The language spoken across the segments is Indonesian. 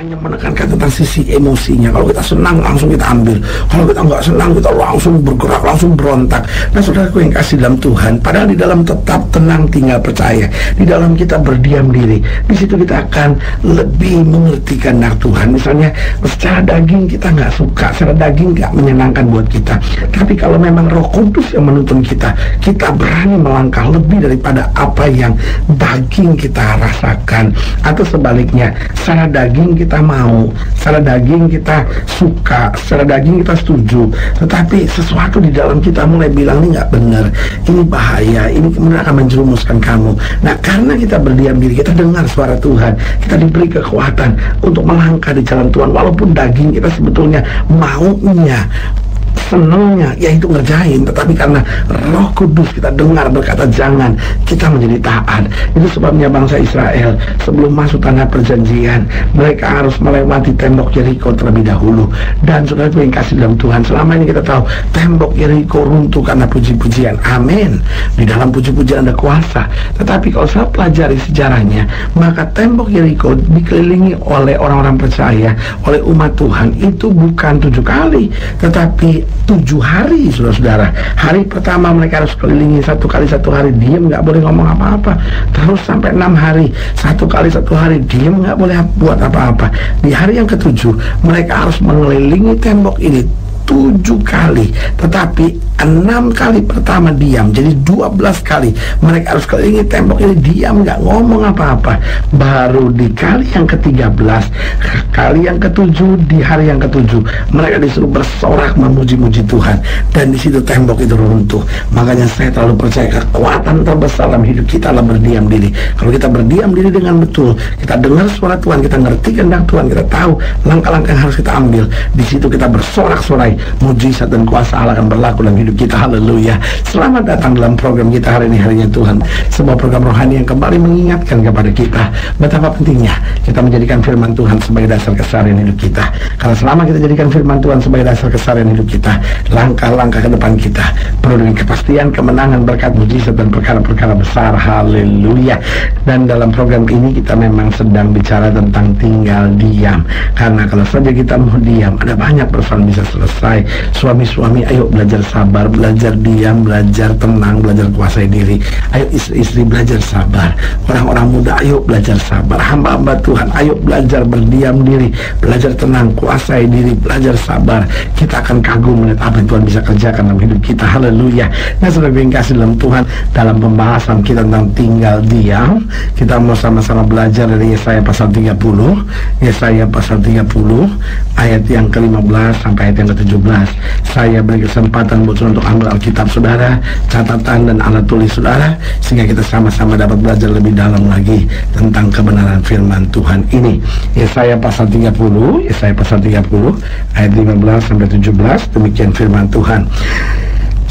hanya menekankan tentang sisi emosinya. Kalau kita senang langsung kita ambil, kalau kita nggak senang kita langsung bergerak, langsung berontak. Nah saudaraku yang kasih dalam Tuhan, padahal di dalam tetap tenang tinggal percaya, di dalam kita berdiam diri, di situ kita akan lebih mengerti kehendak Tuhan. Misalnya secara daging kita nggak suka, secara daging nggak menyenangkan buat kita, tapi kalau memang Roh Kudus yang menuntun kita, kita berani melangkah lebih daripada apa yang daging kita rasakan. Atau sebaliknya, secara daging kita mau, secara daging kita suka, secara daging kita setuju, tetapi sesuatu di dalam kita mulai bilang ini nggak benar, ini bahaya, ini kemudian akan menjerumuskan kamu. Nah karena kita berdiam diri, kita dengar suara Tuhan, kita diberi kekuatan untuk melangkah di jalan Tuhan, walaupun daging kita sebetulnya maunya, senangnya yaitu ngerjain, tetapi karena Roh Kudus kita dengar berkata jangan, kita menjadi taat. Itu sebabnya bangsa Israel sebelum masuk tanah perjanjian, mereka harus melewati tembok Yeriko terlebih dahulu. Dan saudara yang kasih dalam Tuhan, selama ini kita tahu tembok Yeriko runtuh karena puji-pujian. Amin. Di dalam puji-pujian ada kuasa. Tetapi kalau saya pelajari sejarahnya, maka tembok Yeriko dikelilingi oleh orang-orang percaya, oleh umat Tuhan itu bukan 7 kali, tetapi 7 hari, saudara-saudara. Hari pertama mereka harus kelilingi 1 kali 1 hari, diam, nggak boleh ngomong apa-apa. Terus sampai 6 hari, 1 kali 1 hari, diam, nggak boleh buat apa-apa. Di hari yang ke-7 mereka harus mengelilingi tembok ini 7 kali, tetapi 6 kali pertama diam, jadi 12 kali mereka harus kelilingi tembok ini diam, nggak ngomong apa-apa. Baru di kali yang ke-13, kali yang ke-7, di hari yang ke-7 mereka disuruh bersorak memuji-muji Tuhan, dan di situ tembok itu runtuh. Makanya saya terlalu percaya kekuatan terbesar dalam hidup kita adalah berdiam diri. Kalau kita berdiam diri dengan betul, kita dengar suara Tuhan, kita ngerti kehendak Tuhan, kita tahu langkah-langkah yang harus kita ambil, di situ kita bersorak-sorai, mujizat dan kuasa Allah akan berlaku dalam hidup kita. Haleluya. Selamat datang dalam program kita hari ini, Harinya Tuhan, sebuah program rohani yang kembali mengingatkan kepada kita betapa pentingnya kita menjadikan firman Tuhan sebagai dasar keseharian hidup kita. Karena selama kita jadikan firman Tuhan sebagai dasar keseharian hidup kita, langkah-langkah ke depan kita penuh dengan kepastian, kemenangan, berkat, mujizat dan perkara-perkara besar. Haleluya. Dan dalam program ini kita memang sedang bicara tentang tinggal diam, karena kalau saja kita mau diam, ada banyak persoalan bisa selesai. Suami-suami ayo belajar sabar, belajar diam, belajar tenang, belajar kuasai diri. Ayo istri-istri belajar sabar, orang-orang muda ayo belajar sabar, hamba-hamba Tuhan ayo belajar berdiam diri, belajar tenang, kuasai diri, belajar sabar. Kita akan kagum melihat apa yang Tuhan bisa kerjakan dalam hidup kita. Haleluya. Nah saudara yang kasih dalam Tuhan, dalam pembahasan kita tentang tinggal diam, kita mau sama-sama belajar dari Yesaya pasal 30, Yesaya pasal 30 ayat yang ke-15 sampai ayat yang ke-17. Saya beri kesempatan buat untuk ambil Alkitab saudara, catatan dan alat tulis saudara, sehingga kita sama-sama dapat belajar lebih dalam lagi tentang kebenaran firman Tuhan ini. Yesaya pasal 30, Yesaya pasal 30 ayat 15 sampai 17, demikian firman Tuhan.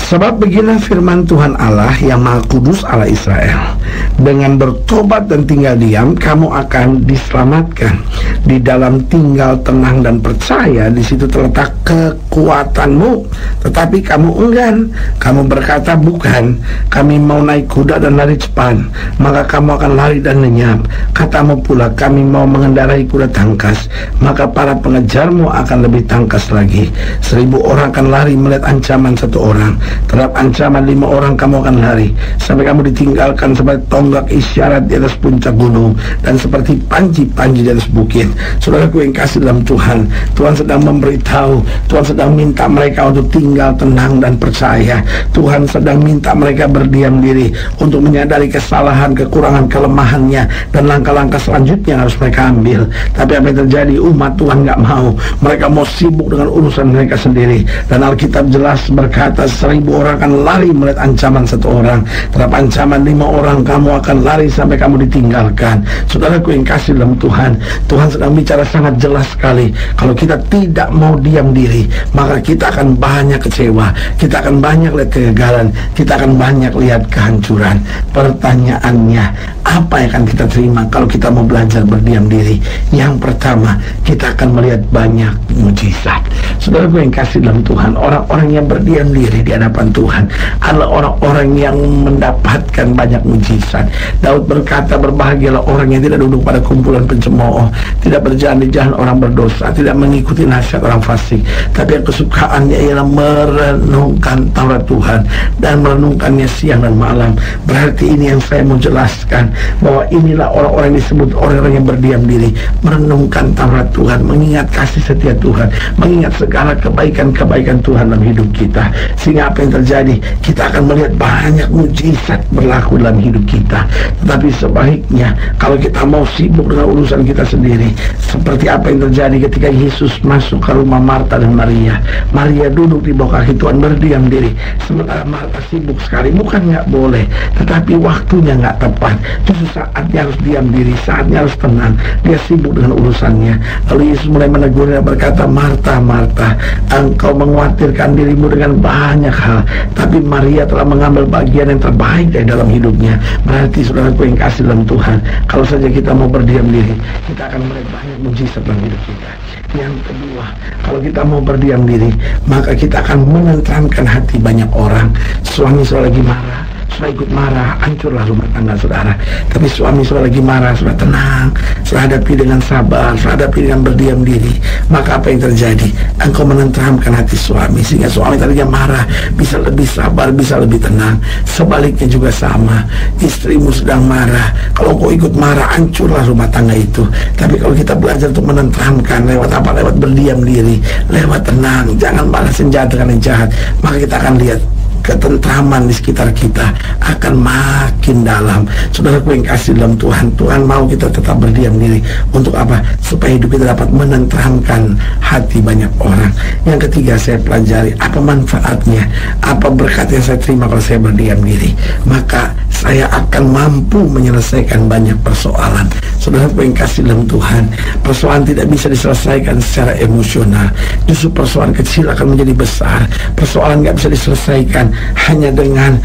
Sebab beginilah firman Tuhan Allah yang Maha Kudus, Allah Israel, dengan bertobat dan tinggal diam kamu akan diselamatkan. Di dalam tinggal tenang dan percaya, di situ terletak kekuatanmu. Tetapi kamu enggan, kamu berkata bukan, kami mau naik kuda dan lari cepat, maka kamu akan lari dan lenyap. Katamu pula, kami mau mengendarai kuda tangkas, maka para pengejarmu akan lebih tangkas lagi. 1000 orang akan lari melihat ancaman 1 orang, terhadap ancaman 5 orang kamu akan lari, sampai kamu ditinggalkan seperti tonggak isyarat di atas puncak gunung, dan seperti panji-panji di atas bukit. Saudaraku yang kasih dalam Tuhan, Tuhan sedang memberitahu, Tuhan sedang minta mereka untuk tinggal tenang dan percaya. Tuhan sedang minta mereka berdiam diri untuk menyadari kesalahan, kekurangan, kelemahannya, dan langkah-langkah selanjutnya yang harus mereka ambil. Tapi apa yang terjadi? Umat Tuhan nggak mau. Mereka mau sibuk dengan urusan mereka sendiri. Dan Alkitab jelas berkata 1000 orang akan lari melihat ancaman 1 orang, terhadap ancaman 5 orang kamu akan lari sampai kamu ditinggalkan. Saudaraku yang kasih dalam Tuhan, Tuhan sedang bicara sangat jelas sekali. Kalau kita tidak mau diam diri, maka kita akan banyak kecewa, kita akan banyak lihat kegagalan, kita akan banyak lihat kehancuran. Pertanyaannya, apa yang akan kita terima kalau kita mau belajar berdiam diri? Yang pertama, kita akan melihat banyak mujizat. Saudara gue yang kasih dalam Tuhan, orang-orang yang berdiam diri di hadapan Tuhan adalah orang-orang yang mendapatkan banyak mujizat. Daud berkata, berbahagialah orang yang tidak duduk pada kumpulan pencemooh, tidak berjalan di jalan orang berdosa, tidak mengikuti nasihat orang fasik, tapi yang kesukaannya ialah merenungkan Taurat Tuhan dan merenungkannya siang dan malam. Berarti ini yang saya mau jelaskan, bahwa inilah orang-orang yang disebut orang-orang yang berdiam diri, merenungkan Taurat Tuhan, mengingat kasih setia Tuhan, mengingat segala kebaikan-kebaikan Tuhan dalam hidup kita. Sehingga apa yang terjadi, kita akan melihat banyak mujizat berlaku dalam hidup kita. Tetapi sebaliknya, kalau kita mau sibuk dengan urusan kita sendiri, seperti apa yang terjadi ketika Yesus masuk ke rumah Marta dan Maria. Maria duduk di bawah kaki Tuhan berdiam diri, sementara Marta sibuk sekali. Bukan nggak boleh, tetapi waktunya nggak tepat. Justru saatnya harus diam diri, saatnya harus tenang. Dia sibuk dengan urusannya. Lalu Yesus mulai menegurnya, berkata, Marta, Marta, engkau mengkhawatirkan dirimu dengan banyak hal, tapi Maria telah mengambil bagian yang terbaik dari dalam hidupnya. Berarti saudaraku yang kasih dalam Tuhan, kalau saja kita mau berdiam diri, kita akan melihat banyak mujizat dalam hidup kita. Yang kedua, kalau kita mau berdiam diri, maka kita akan menenteramkan hati banyak orang. Suami sudah lagi marah, sudah ikut marah, hancurlah rumah tangga saudara. Tapi suami sudah lagi marah, sudah tenang, sudah hadapi dengan sabar, sudah hadapi dengan berdiam diri. Maka apa yang terjadi? Engkau menenteramkan hati suami, sehingga suami tadinya marah bisa lebih sabar, bisa lebih tenang. Sebaliknya juga sama, istrimu sedang marah, kalau engkau ikut marah, hancurlah rumah tangga itu. Tapi kalau kita belajar untuk menenteramkan, lewat apa? Lewat berdiam diri, lewat tenang, jangan balas senjata dengan yang jahat, maka kita akan lihat ketentraman di sekitar kita akan makin dalam. Saudaraku yang kasih dalam Tuhan, Tuhan mau kita tetap berdiam diri. Untuk apa? Supaya hidup kita dapat menenteramkan hati banyak orang. Yang ketiga, saya pelajari apa manfaatnya, apa berkat yang saya terima kalau saya berdiam diri. Maka saya akan mampu menyelesaikan banyak persoalan. Saudaraku yang kasih dalam Tuhan, persoalan tidak bisa diselesaikan secara emosional. Justru persoalan kecil akan menjadi besar. Persoalan nggak bisa diselesaikan hanya dengan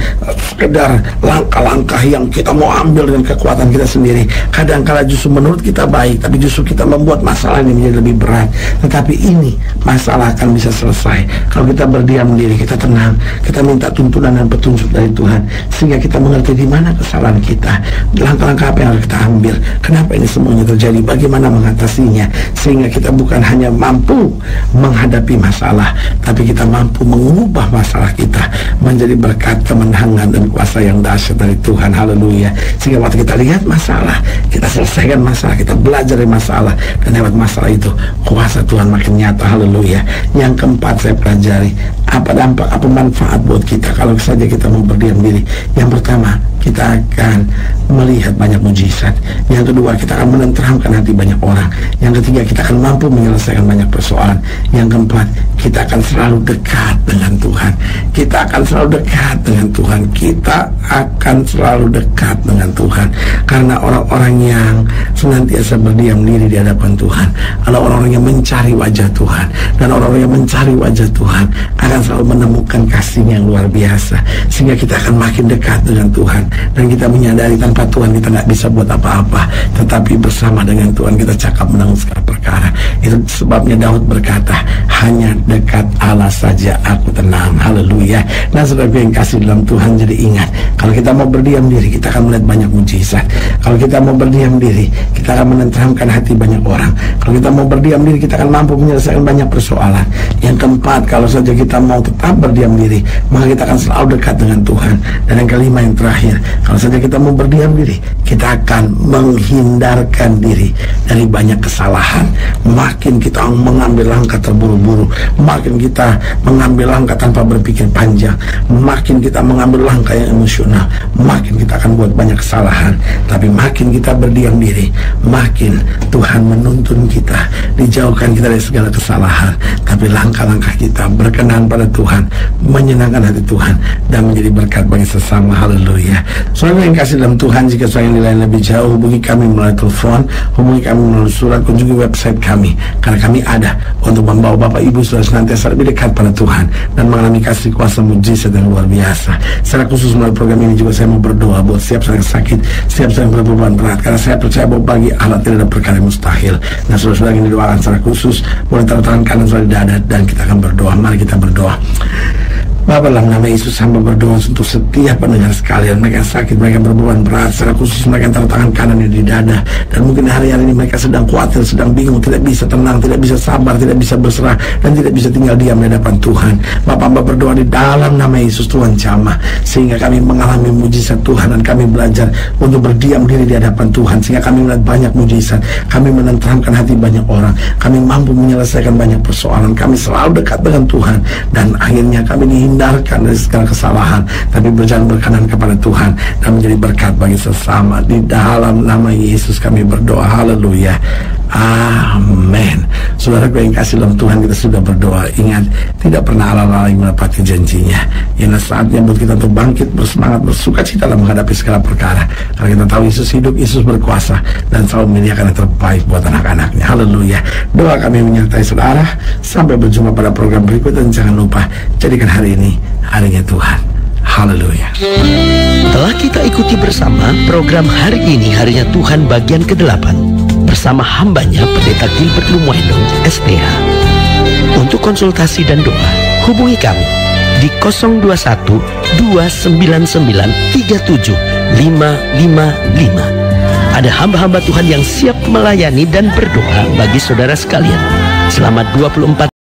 sekedar langkah-langkah yang kita mau ambil dengan kekuatan kita sendiri. Kadang-kala justru menurut kita baik, tapi justru kita membuat masalah ini menjadi lebih berat. Tetapi ini masalah akan bisa selesai kalau kita berdiam diri, kita tenang, kita minta tuntunan dan petunjuk dari Tuhan, sehingga kita mengerti di mana kesalahan kita, langkah-langkah apa yang harus kita ambil, kenapa ini semuanya terjadi, bagaimana mengatasinya, sehingga kita bukan hanya mampu menghadapi masalah, tapi kita mampu mengubah masalah kita menjadi berkat, kemenangan, dan kuasa yang dahsyat dari Tuhan. Haleluya. Sehingga waktu kita lihat masalah, kita selesaikan masalah, kita belajar dari masalah, dan lewat masalah itu kuasa Tuhan makin nyata. Haleluya. Yang keempat, saya pelajari apa dampak, apa manfaat buat kita kalau saja kita mau berdiam diri. Yang pertama, kita akan melihat banyak mujizat. Yang kedua, kita akan menenteramkan hati banyak orang. Yang ketiga, kita akan mampu menyelesaikan banyak persoalan. Yang keempat, kita akan selalu dekat dengan Tuhan. Kita akan selalu dekat dengan Tuhan. Kita akan selalu dekat dengan Tuhan. Karena orang-orang yang senantiasa berdiam diri di hadapan Tuhan adalah orang-orang yang mencari wajah Tuhan. Dan orang-orang yang mencari wajah Tuhan akan selalu menemukan kasih-Nya yang luar biasa. Sehingga kita akan makin dekat dengan Tuhan. Dan kita menyadari tanpa Tuhan kita tidak bisa buat apa-apa, tetapi bersama dengan Tuhan kita cakap menanggung segala perkara. Itu sebabnya Daud berkata, hanya dekat Allah saja aku tenang. Haleluya. Nah, saudara yang kasih dalam Tuhan, jadi ingat, kalau kita mau berdiam diri, kita akan melihat banyak mujizat. Kalau kita mau berdiam diri, kita akan menenteramkan hati banyak orang. Kalau kita mau berdiam diri, kita akan mampu menyelesaikan banyak persoalan. Yang keempat, kalau saja kita mau tetap berdiam diri, maka kita akan selalu dekat dengan Tuhan. Dan yang kelima, yang terakhir, kalau saja kita mau berdiam diri, kita akan menghindarkan diri dari banyak kesalahan. Makin kita mengambil langkah terburu-buru, makin kita mengambil langkah tanpa berpikir panjang, makin kita mengambil langkah yang emosional, makin kita akan buat banyak kesalahan. Tapi makin kita berdiam diri, makin Tuhan menuntun kita, dijauhkan kita dari segala kesalahan. Tapi langkah-langkah kita berkenan pada Tuhan, menyenangkan hati Tuhan, dan menjadi berkat bagi sesama. Haleluya. Saudara yang kasih dalam Tuhan, jika saudara yang nilai lebih jauh, hubungi kami melalui telepon, hubungi kami melalui surat, kunjungi website kami. karena kami ada untuk membawa Bapak Ibu Saudara senantiasa lebih dekat pada Tuhan dan mengalami kasih kuasa mujizat yang luar biasa. Secara khusus melalui program ini juga saya mau berdoa buat setiap yang sakit, setiap yang berbeban berat, karena saya percaya bahwa bagi Allah tidak ada perkara yang mustahil. Nah, saudara-saudara yang didoakan secara khusus boleh taruh tangan kanan saudara di dada dan kita akan berdoa. Mari kita berdoa. Bapa, dalam nama Yesus hamba berdoa untuk setiap pendengar sekalian, mereka yang sakit, mereka yang berbeban berat, secara khusus mereka yang taruh tangan kanannya di dada, dan mungkin hari-hari ini mereka sedang khawatir, sedang bingung, tidak bisa tenang, tidak bisa sabar, tidak bisa berserah, dan tidak bisa tinggal diam di hadapan Tuhan. Bapa, hamba berdoa di dalam nama Yesus, Tuhan jamah, sehingga kami mengalami mujizat Tuhan, dan kami belajar untuk berdiam diri di hadapan Tuhan, sehingga kami melihat banyak mujizat, kami menenteramkan hati banyak orang, kami mampu menyelesaikan banyak persoalan, kami selalu dekat dengan Tuhan, dan akhirnya kami dihindarkan dari segala kesalahan, tapi berjalan berkenan kepada Tuhan dan menjadi berkat bagi sesama. Di dalam nama Yesus kami berdoa, haleluya, amin. Saudara yang kasih dalam Tuhan, kita sudah berdoa. Ingat, tidak pernah Allah lalai menepati janjinya. Ini saatnya buat kita untuk bangkit, bersemangat, bersuka cita dalam menghadapi segala perkara, karena kita tahu Yesus hidup, Yesus berkuasa, dan selalu menyediakan yang terbaik buat anak-anaknya. Haleluya. Doa kami menyertai saudara. Sampai berjumpa pada program berikut, dan jangan lupa jadikan hari ini harinya Tuhan. Haleluya. Telah kita ikuti bersama program Hari Ini Harinya Tuhan bagian ke-8 bersama hambanya Pendeta Gilbert Lumwendo, SPH. Untuk konsultasi dan doa, hubungi kami di 021 299 37555. Ada hamba-hamba Tuhan yang siap melayani dan berdoa bagi saudara sekalian. Selamat 24